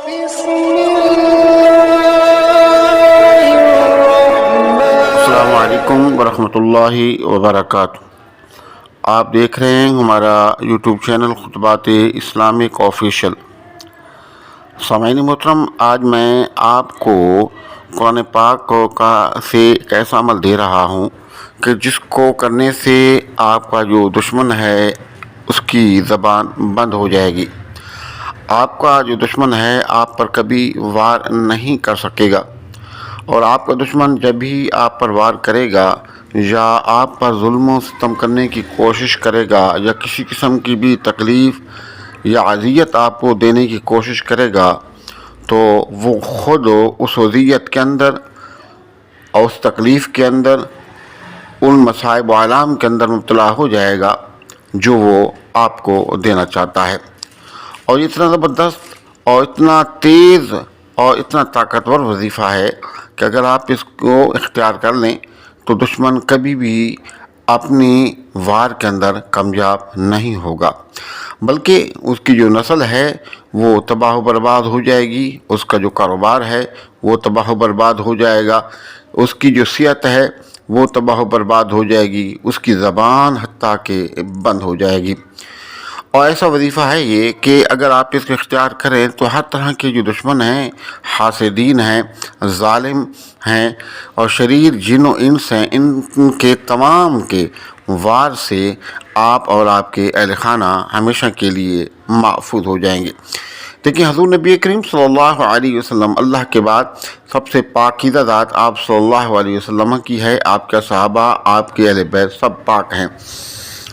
السلام علیکم ورحمۃ اللہ وبرکاتہ۔ آپ دیکھ رہے ہیں ہمارا یوٹیوب چینل خطبات اسلامک آفیشیل۔ سامعین محترم، آج میں آپ کو قرآن پاک سے ایک ایسا عمل دے رہا ہوں کہ جس کو کرنے سے آپ کا جو دشمن ہے اس کی زبان بند ہو جائے گی۔ آپ کا جو دشمن ہے آپ پر کبھی وار نہیں کر سکے گا، اور آپ کا دشمن جب بھی آپ پر وار کرے گا یا آپ پر ظلم و ستم کرنے کی کوشش کرے گا یا کسی قسم کی بھی تکلیف یا اذیت آپ کو دینے کی کوشش کرے گا، تو وہ خود اس اذیت کے اندر اور اس تکلیف کے اندر ان مصائب و آلام کے اندر مبتلا ہو جائے گا جو وہ آپ کو دینا چاہتا ہے۔ اور اتنا زبردست اور اتنا تیز اور اتنا طاقتور وظیفہ ہے کہ اگر آپ اس کو اختیار کر لیں تو دشمن کبھی بھی اپنی وار کے اندر کامیاب نہیں ہوگا، بلکہ اس کی جو نسل ہے وہ تباہ و برباد ہو جائے گی، اس کا جو کاروبار ہے وہ تباہ و برباد ہو جائے گا، اس کی جو صحت ہے وہ تباہ و برباد ہو جائے گی، اس کی زبان حتیٰ کہ بند ہو جائے گی۔ اور ایسا وظیفہ ہے یہ کہ اگر آپ اس کو اختیار کریں تو ہر طرح کے جو دشمن ہیں، حاسدین ہیں، ظالم ہیں اور شریر جن و انس ہیں، ان کے تمام کے وار سے آپ اور آپ کے اہل خانہ ہمیشہ کے لیے محفوظ ہو جائیں گے۔ دیکھیں، حضور نبی کریم صلی اللہ علیہ وسلم اللہ کے بعد سب سے پاکیزہ ذات آپ صلی اللہ علیہ وسلم کی ہے۔ آپ کے صحابہ، آپ کے اہل بیت سب پاک ہیں،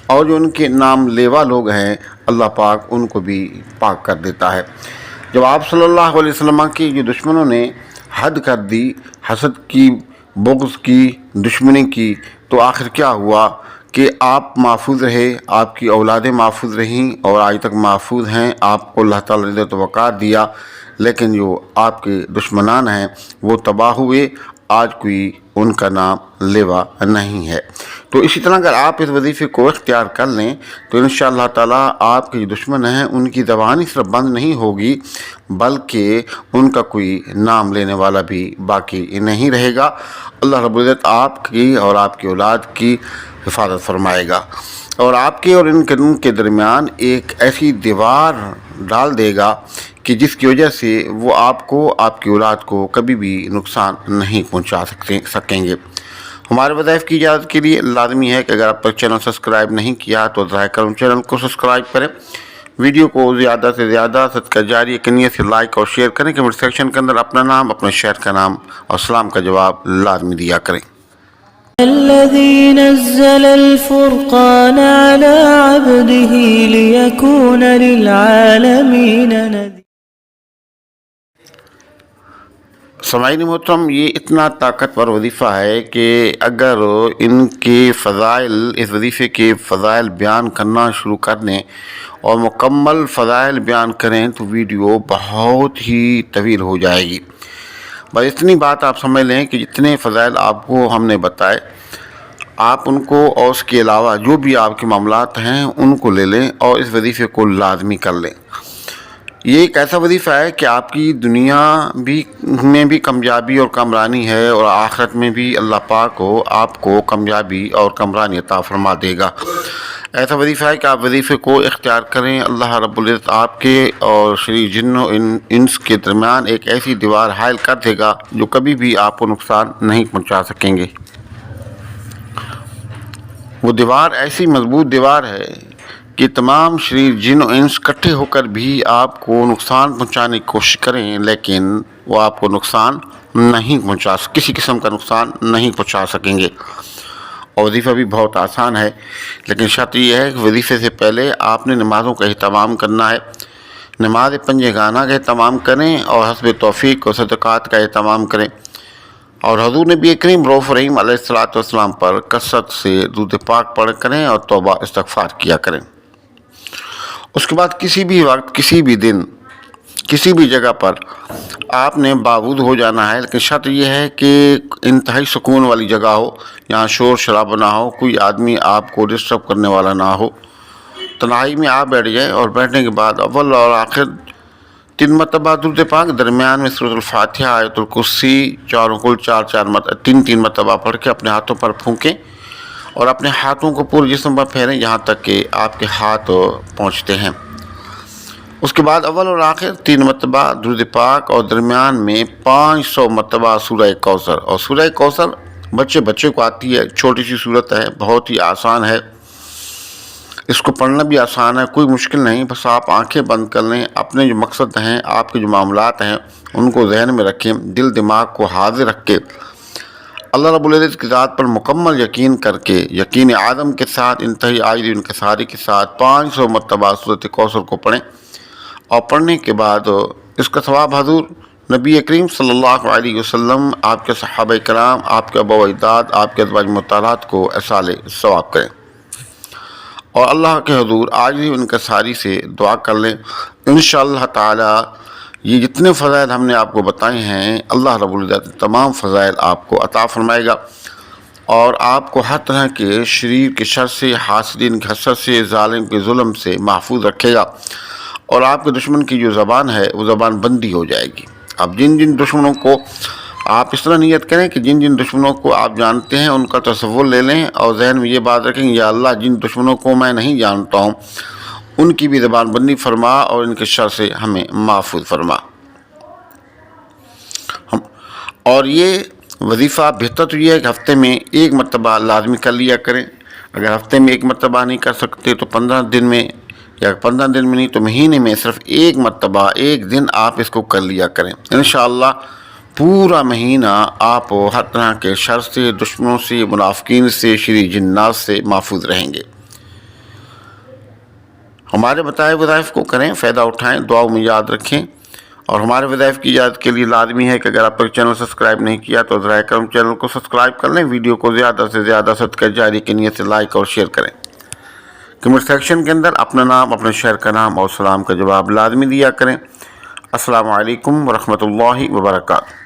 اور جو ان کے نام لیوا لوگ ہیں اللہ پاک ان کو بھی پاک کر دیتا ہے۔ جب آپ صلی اللہ علیہ وسلم کی جو دشمنوں نے حد کر دی، حسد کی، بغض کی، دشمنی کی، تو آخر کیا ہوا کہ آپ محفوظ رہے، آپ کی اولادیں محفوظ رہیں اور آج تک محفوظ ہیں۔ آپ کو اللہ تعالیٰ نے عزت و وقار دیا، لیکن جو آپ کے دشمنان ہیں وہ تباہ ہوئے، آج کوئی ان کا نام لیوا نہیں ہے۔ تو اسی طرح اگر آپ اس وظیفے کو اختیار کر لیں تو انشاءاللہ تعالیٰ آپ کے جو دشمن ہیں ان کی زبان ہی صرف بند نہیں ہوگی، بلکہ ان کا کوئی نام لینے والا بھی باقی نہیں رہے گا۔ اللہ رب العزت آپ کی اور آپ کی اولاد کی حفاظت فرمائے گا، اور آپ کے اور ان کے درمیان ایک ایسی دیوار ڈال دے گا کہ جس کی وجہ سے وہ آپ کو، آپ کی اولاد کو کبھی بھی نقصان نہیں پہنچا سکیں گے۔ ہمارے وظائف کی اجازت کے لیے لازمی ہے کہ اگر آپ تک چینل سبسکرائب نہیں کیا تو ذرا کرم چینل کو سبسکرائب کریں، ویڈیو کو زیادہ سے زیادہ صدقہ جاریہ کی نیت سے لائک اور شیئر کریں، کمنٹ سیکشن کے اندر اپنا نام، اپنے شہر کا نام اور سلام کا جواب لازمی دیا کریں۔ الذي نزل الفرقان على عبده ليكون للعالمين نذيرا۔ سامعین محترم، یہ اتنا طاقتور وظیفہ ہے کہ اگر ان کے فضائل، اس وظیفے کے فضائل بیان کرنا شروع کر دیں اور مکمل فضائل بیان کریں تو ویڈیو بہت ہی طویل ہو جائے گی۔ بس اتنی بات آپ سمجھ لیں کہ جتنے فضائل آپ کو ہم نے بتائے، آپ ان کو اور اس کے علاوہ جو بھی آپ کے معاملات ہیں ان کو لے لیں اور اس وظیفے کو لازمی کر لیں۔ یہ ایک ایسا وظیفہ ہے کہ آپ کی دنیا میں بھی کامیابی اور کامرانی ہے، اور آخرت میں بھی اللہ پاک آپ کو کامیابی اور کامرانی عطا فرما دے گا۔ ایسا وظیفہ ہے کہ آپ وظیفے کو اختیار کریں، اللہ رب العزت آپ کے اور شریر جن و انس کے درمیان ایک ایسی دیوار حائل کر دے گا جو کبھی بھی آپ کو نقصان نہیں پہنچا سکیں گے۔ وہ دیوار ایسی مضبوط دیوار ہے کہ تمام شریر جن و انس اکٹھے ہو کر بھی آپ کو نقصان پہنچانے کی کوشش کریں، لیکن وہ آپ کو نقصان نہیں کسی قسم کا نقصان نہیں پہنچا سکیں گے۔ اور وظیفہ بھی بہت آسان ہے، لیکن شرط یہ ہے کہ وظیفے سے پہلے آپ نے نمازوں کا اہتمام کرنا ہے۔ نماز پنج گانہ کا اہتمام کریں اور حسب توفیق و صدقات کا اہتمام کریں، اور حضور نبی کریم رؤوف رحیم علیہ السلام پر کثرت سے درود پاک پڑھ کریں اور توبہ استغفار کیا کریں۔ اس کے بعد کسی بھی وقت، کسی بھی دن، کسی بھی جگہ پر آپ نے باوضو ہو جانا ہے، لیکن شرط یہ ہے کہ انتہائی سکون والی جگہ ہو، یہاں شور شرابہ نہ ہو، کوئی آدمی آپ کو ڈسٹرب کرنے والا نہ ہو۔ تنہائی میں آپ بیٹھ جائیں اور بیٹھنے کے بعد اول اور آخر 3 مرتبہ درود پاک، درمیان میں سورۃ الفاتحہ، آیت الکرسی، چاروں کل 3 مرتبہ پڑھ کے اپنے ہاتھوں پر پھونکیں اور اپنے ہاتھوں کو پورے جسم پر پھیریں یہاں تک کہ آپ کے ہاتھ پہنچتے ہیں۔ اس کے بعد اول اور آخر 3 مرتبہ درود پاک اور درمیان میں 500 مرتبہ سورہ کوثر۔ اور سورہ کوثر بچے کو آتی ہے، چھوٹی سی صورت ہے، بہت ہی آسان ہے، اس کو پڑھنا بھی آسان ہے، کوئی مشکل نہیں، بس آپ آنکھیں بند کر لیں، اپنے جو مقصد ہیں، آپ کے جو معاملات ہیں ان کو ذہن میں رکھیں، دل دماغ کو حاضر رکھ کے اللہ رب العزت کی ذات پر مکمل یقین کر کے، یقین عدم کے ساتھ، انتہائی عاجزی و انکساری کے ساتھ 500 مرتبہ سورۃ کوثر کو پڑھیں۔ اور پڑھنے کے بعد اس کا ثواب حضور نبی کریم صلی اللہ علیہ وسلم، آپ کے صحابہ کرام، آپ کے آباء و اجداد، آپ کے ازواج مطہرات کو ایصال ثواب کریں اور اللہ کے حضور عاجزی و انکساری سے دعا کر لیں۔ انشاءاللہ تعالی یہ جتنے فضائل ہم نے آپ کو بتائے ہیں، اللہ رب العزت تمام فضائل آپ کو عطا فرمائے گا اور آپ کو ہر طرح کے شریر کے شر سے، حاسدین کے حسد سے، ظالم کے ظلم سے محفوظ رکھے گا اور آپ کے دشمن کی جو زبان ہے وہ زبان بندی ہو جائے گی۔ اب جن دشمنوں کو آپ اس طرح نیت کریں کہ جن دشمنوں کو آپ جانتے ہیں ان کا تصور لے لیں اور ذہن میں یہ بات رکھیں، یا اللہ جن دشمنوں کو میں نہیں جانتا ہوں ان کی بھی زبان بندی فرما اور ان کے شر سے ہمیں محفوظ فرما۔ اور یہ وظیفہ بہتر تو یہ ہے کہ ہفتے میں 1 مرتبہ لازمی کر لیا کریں۔ اگر ہفتے میں 1 مرتبہ نہیں کر سکتے تو 15 دن میں، یا 15 دن میں نہیں تو مہینے میں صرف 1 مرتبہ 1 دن آپ اس کو کر لیا کریں۔ انشاءاللہ پورا مہینہ آپ ہر طرح کے شر سے، دشمنوں سے، منافقین سے، شری جنات سے محفوظ رہیں گے۔ ہمارے بتائے وظائف کو کریں، فائدہ اٹھائیں، دعاؤں میں یاد رکھیں اور ہمارے وظائف کی ایجاد کے لیے لازمی ہے کہ اگر آپ چینل سبسکرائب نہیں کیا تو ذرائع کرم چینل کو سبسکرائب کر لیں، ویڈیو کو زیادہ سے زیادہ صدقہ جاری کی نیت سے لائک اور شیئر کریں۔ کمنٹ سیکشن کے اندر اپنا نام، اپنے شہر کا نام اور سلام کا جواب لازمی دیا کریں۔ السلام علیکم ورحمۃ اللہ وبرکاتہ۔